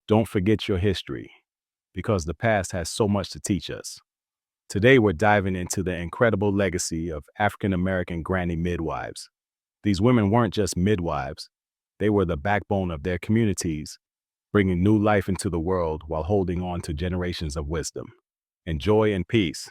Don't forget your history, because the past has so much to teach us. Today, we're diving into the incredible legacy of African American Granny Midwives. These women weren't just midwives, they were the backbone of their communities, bringing new life into the world while holding on to generations of wisdom. Enjoy and peace.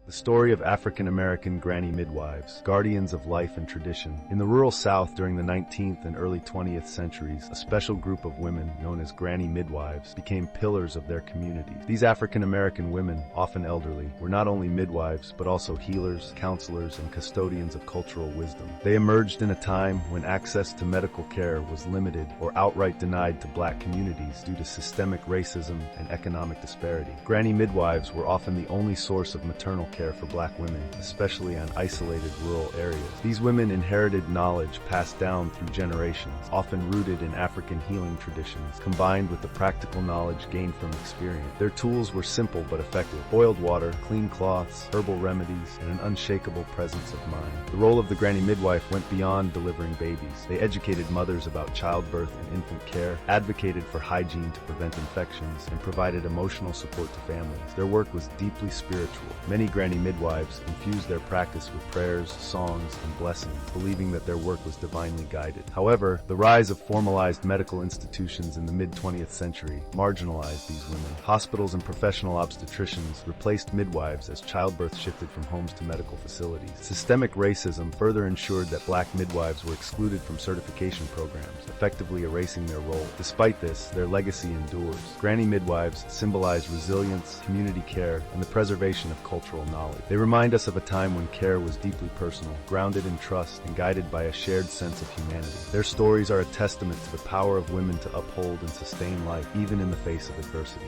The story of African American Granny Midwives, guardians of life and tradition. In the rural South during the 19th and early 20th centuries, a special group of women known as Granny Midwives became pillars of their communities. These African American women, often elderly, were not only midwives but also healers, counselors, and custodians of cultural wisdom. They emerged in a time when access to medical care was limited or outright denied to Black communities due to systemic racism and economic disparity. Granny Midwives were often the only source of maternal care for Black women, especially on isolated rural areas. These women inherited knowledge passed down through generations, often rooted in African healing traditions, combined with the practical knowledge gained from experience. Their tools were simple but effective: boiled water, clean cloths, herbal remedies, and an unshakable presence of mind. The role of the Granny Midwife went beyond delivering babies. They educated mothers about childbirth and infant care, advocated for hygiene to prevent infections, and provided emotional support to families. Their work was deeply spiritual. Many Granny Midwives infused their practice with prayers, songs, and blessings, believing that their work was divinely guided. However, the rise of formalized medical institutions in the mid-20th century marginalized these women. Hospitals and professional obstetricians replaced midwives as childbirth shifted from homes to medical facilities. Systemic racism further ensured that Black midwives were excluded from certification programs, effectively erasing their role. Despite this, their legacy endures. Granny Midwives symbolize resilience, community care, and the preservation of cultural knowledge. They remind us of a time when care was deeply personal, grounded in trust, and guided by a shared sense of humanity. Their stories are a testament to the power of women to uphold and sustain life, even in the face of adversity.